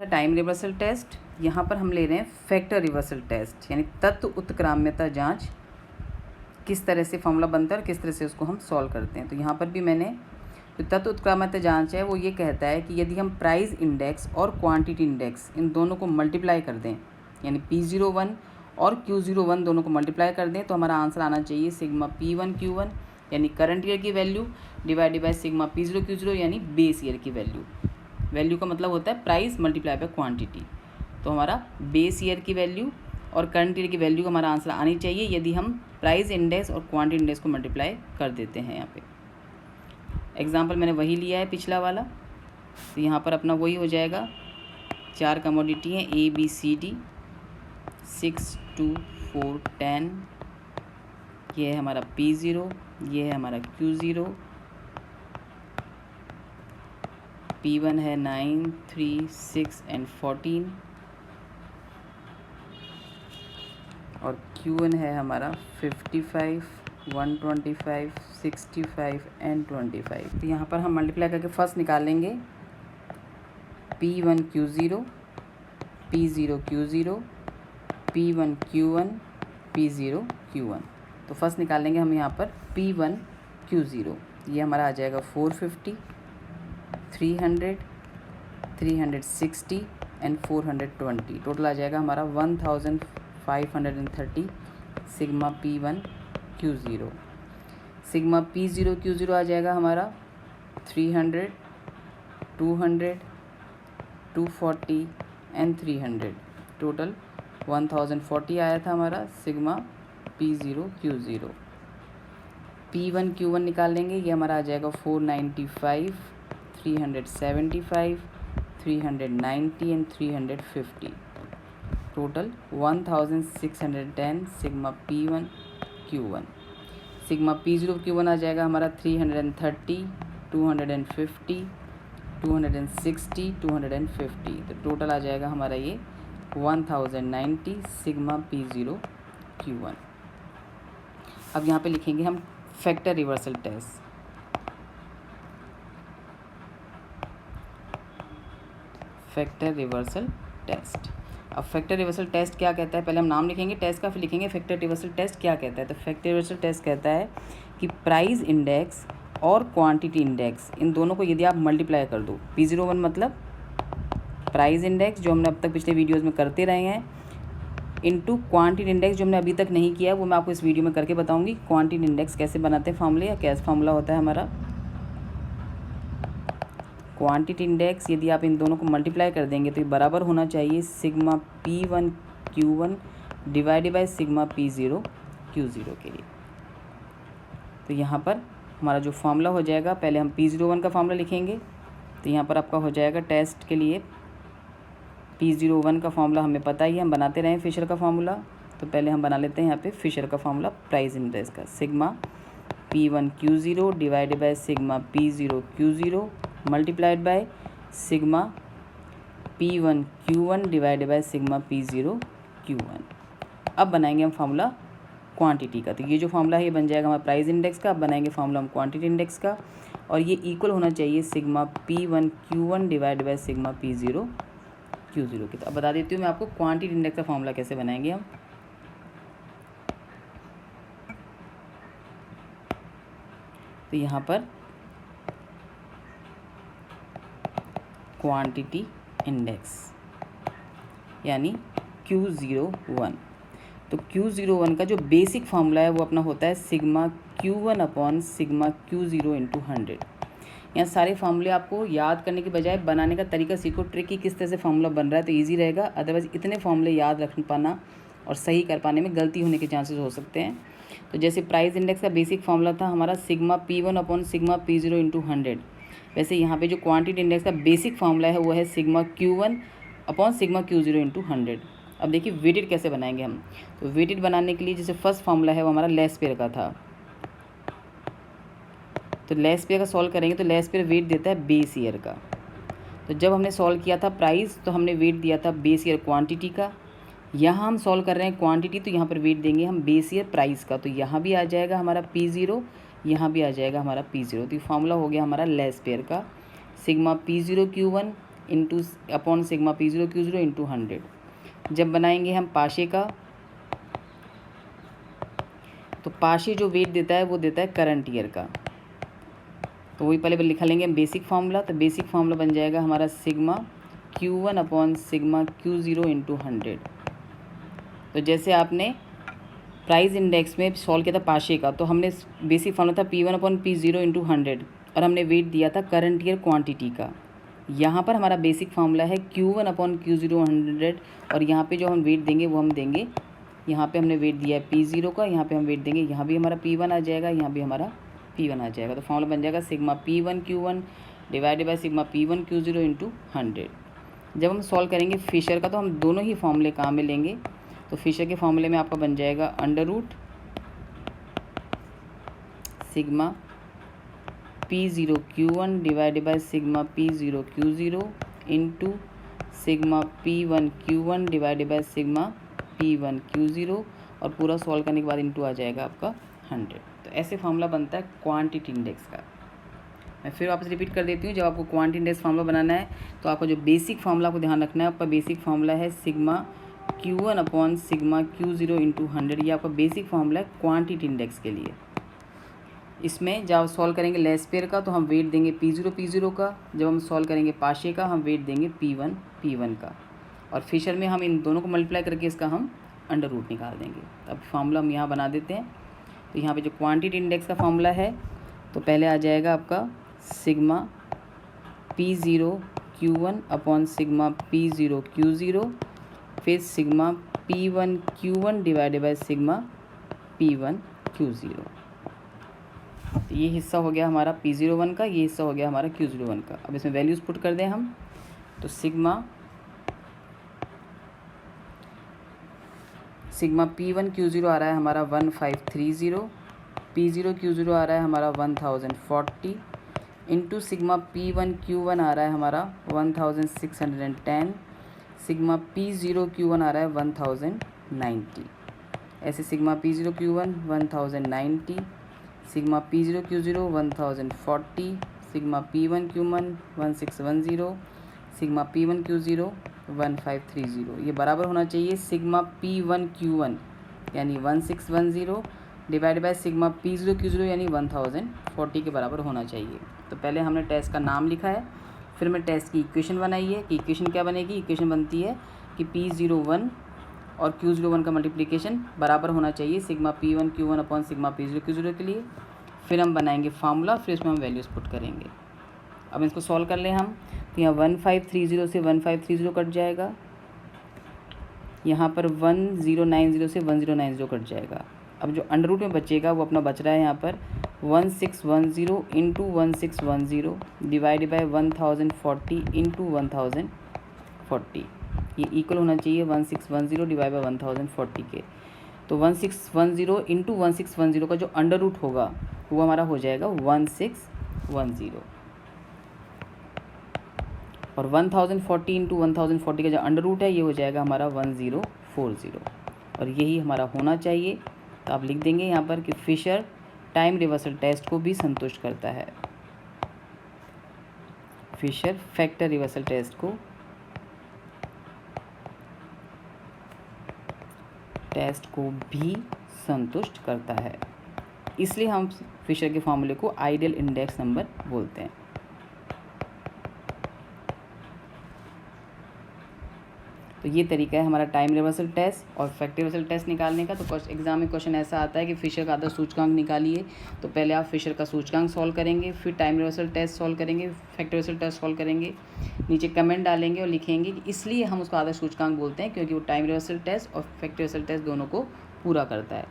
Time reversal test. यहाँ पर हम ले रहे हैं फैक्टर रिवर्सल टेस्ट, यानी तत्व उत्क्राम्यता जांच। किस तरह से फॉर्मूला बनता है और किस तरह से उसको हम सॉल्व करते हैं। तो यहाँ पर भी मैंने जो तत्व उत्क्राम्यता जांच है वो ये कहता है कि यदि हम प्राइस इंडेक्स और क्वांटिटी इंडेक्स इन दोनों को मल्टीप्लाई कर दें, यानी P01 और Q01 दोनों को मल्टीप्लाई कर दें, तो हमारा आंसर आना चाहिए सिग्मा P1 Q1 यानी करंट ईयर की value divided by sigma P0 Q0 यानी बेस ईयर की वैल्यू। वैल्यू का मतलब होता है प्राइस मल्टीप्लाई बाय क्वांटिटी। तो हमारा बेस ईयर की वैल्यू और करंट ईयर की वैल्यू का हमारा आंसर आनी चाहिए यदि हम प्राइस इंडेक्स और क्वांटिटी इंडेक्स को मल्टीप्लाई कर देते हैं। यहाँ पे एग्जांपल मैंने वही लिया है पिछला वाला, तो यहाँ पर अपना वही हो जाएगा। 4 कमोडिटी हैं ABCD 6 2 4 10। ये है हमारा P0, ये है हमारा Q0, P1 है 9 3 6 एंड 14 और Q1 है हमारा 55 125 65 एंड 25। तो यहाँ पर हम मल्टीप्लाई करके फर्स्ट निकालेंगे P1 Q0 P0 Q0 P1 Q1 P0 Q1। तो फर्स्ट निकालेंगे हम यहाँ पर P1 Q0, ये हमारा आ जाएगा 450 300 360 एंड 420। टोटल आ जाएगा हमारा 1530 sigma P1 Q0। Sigma P0 Q0 आ जाएगा हमारा 300 200 240 एंड 300। टोटल 1040 आया था हमारा sigma P0 Q0। P1 Q1 निकाल लेंगे, ये हमारा आ जाएगा 495 375 390 and 350। Total 1610 sigma P1 Q1। Sigma P0 Q1 आ जाएगा हमारा 330 250 260 250। तो टोटल आ जाएगा हमारा ये 1090 सिग्मा P0 Q1। अब यहाँ पे लिखेंगे हम factor reversal test. Factor reversal test. अब फैक्टर रिवर्सल टेस्ट क्या कहता है, पहले हम नाम लिखेंगे टेस्ट का, फिर लिखेंगे फैक्टर रिवर्सल टेस्ट क्या कहता है। तो फैक्टर रिवर्सल टेस्ट कहता है कि प्राइस इंडेक्स और क्वांटिटी इंडेक्स इन दोनों को यदि आप मल्टीप्लाई कर दो, P01 मतलब प्राइस इंडेक्स जो हमने अब तक पिछले वीडियोज़ में करते रहे हैं, इनटू क्वांटिटी इंडेक्स जो हमने अभी तक नहीं किया, वो मैं आपको इस वीडियो में करके बताऊंगी। क्वांटिटी इंडेक्स कैसे बनाते हैं फॉर्मूले, या कैसे फॉर्मूला होता है हमारा। क्वांटिटी इंडेक्स यदि आप इन दोनों को मल्टीप्लाई कर देंगे तो ये बराबर होना चाहिए sigma P1 Q1 divided by sigma P0 Q0 के लिए। तो यहाँ पर हमारा जो फॉर्मूला हो जाएगा, पहले हम P01 का फॉर्मूला लिखेंगे। तो यहाँ पर आपका हो जाएगा टेस्ट के लिए P01 का फॉर्मूला हमें पता ही है, हम बनाते रहे फिशर का फॉर्मूला। तो पहले हम बना लेते हैं यहाँ पे फिशर का फॉर्मूला प्राइस इंडेक्स का। Sigma P1 Q0 divided by sigma P0 Q0 multiplied by sigma P1 Q1 divided by sigma P0 Q1। अब बनाएंगे हम फार्मूला क्वांटिटी का। तो ये जो फार्मूला है ये बन जाएगा हमारा प्राइस इंडेक्स का। अब बनाएंगे फार्मूला हम क्वांटिटी इंडेक्स का, और ये इक्वल होना चाहिए sigma P1 Q1 divided by sigma P0 Q0 के। तो अब बता देती हूँ मैं आपको क्वांटिटी इंडेक्स का फार्मूला कैसे बनाएंगे हम। तो यहाँ पर क्वांटिटी इंडेक्स यानी Q01। तो Q01 का जो बेसिक फार्मूला है वो अपना होता है sigma Q1 upon sigma Q0 into 100। यहाँ सारे फार्मूले आपको याद करने के बजाय बनाने का तरीका सीखो, ट्रिक किस तरह से फार्मूला बन रहा है, तो ईजी रहेगा। अदरवाइज़ इतने फार्मूले याद रख पाना और सही कर पाने में गलती होने के चांसेस हो सकते हैं। तो जैसे प्राइस इंडेक्स का बेसिक फार्मूला था हमारा sigma P1 upon sigma P0 into 100, वैसे यहाँ पे जो क्वांटिटी इंडेक्स का बेसिक फार्मूला है वो है sigma Q1 upon sigma Q0 into 100। अब देखिए वेटेड कैसे बनाएंगे हम। तो वेटेड बनाने के लिए जैसे फर्स्ट फार्मूला है वो हमारा लेस पेयर का था, तो लेस पेयर का सॉल्व करेंगे तो लेस पेयर वेट देता है बेस ईयर का। तो जब हमने सॉल्व किया था प्राइस तो हमने वेट दिया था बेस ईयर क्वांटिटी का। यहाँ हम सॉल्व कर रहे हैं क्वांटिटी, तो यहाँ पर वेट देंगे हम बेस ईयर प्राइस का। तो यहाँ भी आ जाएगा हमारा P0, यहाँ भी आ जाएगा हमारा P0। तो ये फार्मूला हो गया हमारा लेस पेयर का। Sigma P0 Q1 into upon sigma P0 Q0 into 100। जब बनाएंगे हम पाशे का, तो पाशे जो वेट देता है वो देता है करंट ईयर का। तो वही पहले लिखा लेंगे हम बेसिक फार्मूला। तो बेसिक फार्मूला बन जाएगा हमारा sigma Q1 upon sigma Q0 into 100। तो जैसे आपने प्राइस इंडेक्स में सॉल्व किया था पाशे का, तो हमने बेसिक फार्मूला था P1 अपॉन P0 इंटू 100 और हमने वेट दिया था करंट ईयर क्वांटिटी का। यहाँ पर हमारा बेसिक फार्मूला है Q1 अपॉन Q0 100 और यहाँ पे जो हम वेट देंगे वो हम देंगे, यहाँ पे हमने वेट दिया है P0 का, यहाँ पे हम वेट देंगे, यहाँ भी हमारा P1 आ जाएगा, यहाँ भी हमारा P1 आ जाएगा। तो फार्मूला बन जाएगा sigma P1 Q1 divided by sigma P1 Q0 into 100। जब हम सॉल्व करेंगे फिशर का, तो हम दोनों ही फार्मूले काम में लेंगे। तो फिशर के फार्मूले में आपका बन जाएगा under root sigma P0 Q1 divided by sigma P0 Q0 into sigma P1 Q1 divided by sigma P1 Q0 और पूरा सॉल्व करने के बाद इंटू आ जाएगा आपका 100। तो ऐसे फार्मूला बनता है क्वांटिटी इंडेक्स का। मैं फिर वापस रिपीट कर देती हूँ। जब आपको क्वांटिटी इंडेक्स फार्मूला बनाना है तो आपका जो बेसिक फार्मूला को ध्यान रखना है। आपका बेसिक फार्मूला है sigma Q1 upon sigma Q0 into 100। ये आपका बेसिक फार्मूला है क्वांटिटी इंडेक्स के लिए। इसमें जब सॉल्व करेंगे लेस पेयर का, तो हम वेट देंगे P0 का। जब हम सॉल्व करेंगे पाशे का, हम वेट देंगे P1 का। और फिशर में हम इन दोनों को मल्टीप्लाई करके इसका हम अंडर रूट निकाल देंगे। अब फार्मूला हम यहाँ बना देते हैं। तो यहाँ पे जो क्वांटिटी इंडेक्स का फार्मूला है, तो पहले आ जाएगा आपका sigma P0 Q1 upon sigma P0 Q0, फिर sigma P1 Q1 divided by sigma P1 Q0। ये हिस्सा हो गया हमारा P01 का, ये हिस्सा हो गया हमारा Q01 का। अब इसमें वैल्यूज़ पुट कर दें हम। तो सिग्मा P1 Q0 आ रहा है हमारा 1530, P0 Q0 आ रहा है हमारा 1040 इंटू सिग्मा P1 Q1 आ रहा है हमारा 1610, सिग्मा P0 Q1 आ रहा है 1090। ऐसे sigma P0 Q1 1090, sigma P0 Q0 1040, sigma P1 Q1 1610, sigma P1 Q0 1530। ये बराबर होना चाहिए सिग्मा P1 Q1 यानी 1610 divide by sigma P0 Q0 यानी 1040 के बराबर होना चाहिए। तो पहले हमने टेस्ट का नाम लिखा है, फिर मैं टेस्ट की इक्वेशन बनाई है कि इक्वेशन क्या बनेगी। इक्वेशन बनती है कि P01 और Q01 का मल्टीप्लिकेशन बराबर होना चाहिए sigma P1 Q1 upon sigma P0 Q0 के लिए। फिर हम बनाएंगे फार्मूला, फिर इसमें हम वैल्यूज़ पुट करेंगे। अब इसको सॉल्व कर लें हम। तो यहाँ 1530 से 1530 कट जाएगा, यहाँ पर 1090 से 1090 कट जाएगा। अब जो अंडर रूट में बचेगा वो अपना बच रहा है यहाँ पर 1610 इंटू 1610 डिवाइड बाई 1040 इंटू 1040। ये इक्वल होना चाहिए 1610 डिवाइड बाई 1040 के। तो 1610 इंटू 1610 का जो अंडर रूट होगा वो हमारा हो जाएगा 1610 और 1040 इंटू 1040 का जो अंडर रूट है ये हो जाएगा हमारा 1040 और यही हमारा होना चाहिए। तो आप लिख देंगे यहाँ पर कि फिशर टाइम रिवर्सल टेस्ट को भी संतुष्ट करता है। फिशर फैक्टर रिवर्सल टेस्ट को भी संतुष्ट करता है, इसलिए हम फिशर के फॉर्मूले को आइडियल इंडेक्स नंबर बोलते हैं। तो ये तरीका है हमारा टाइम रिवर्सल टेस्ट और फैक्टर रिवर्सल टेस्ट निकालने का। तो एग्जाम में क्वेश्चन ऐसा आता है कि फिशर का आदर्श सूचकांक निकालिए। तो पहले आप फिशर का सूचकांक सॉल्व करेंगे, फिर टाइम रिवर्सल टेस्ट सॉल्व करेंगे, फैक्टर रिवर्सल टेस्ट सॉल्व करेंगे, नीचे कमेंट डालेंगे और लिखेंगे कि इसलिए हम उसको आदर्श सूचकांक बोलते हैं क्योंकि वो टाइम रिवर्सल टेस्ट और फैक्टर रिवर्सल टेस्ट दोनों को पूरा करता है।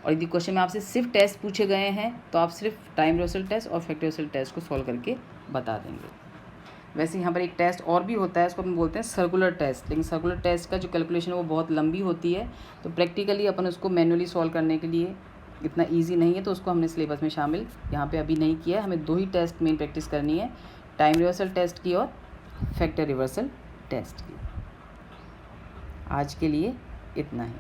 और यदि क्वेश्चन में आपसे सिर्फ टेस्ट पूछे गए हैं तो आप सिर्फ टाइम रिवर्सल टेस्ट और फैक्टर रिवर्सल टेस्ट को सॉल्व करके बता देंगे। वैसे यहाँ पर एक टेस्ट और भी होता है, इसको अपन बोलते हैं सर्कुलर टेस्ट, लेकिन सर्कुलर टेस्ट का जो कैलकुलेशन है वो बहुत लंबी होती है। तो प्रैक्टिकली अपन उसको मैनुअली सॉल्व करने के लिए इतना इजी नहीं है, तो उसको हमने सिलेबस में शामिल यहाँ पे अभी नहीं किया है। हमें 2 ही टेस्ट मेन प्रैक्टिस करनी है, टाइम रिवर्सल टेस्ट की और फैक्टर रिवर्सल टेस्ट की। आज के लिए इतना ही।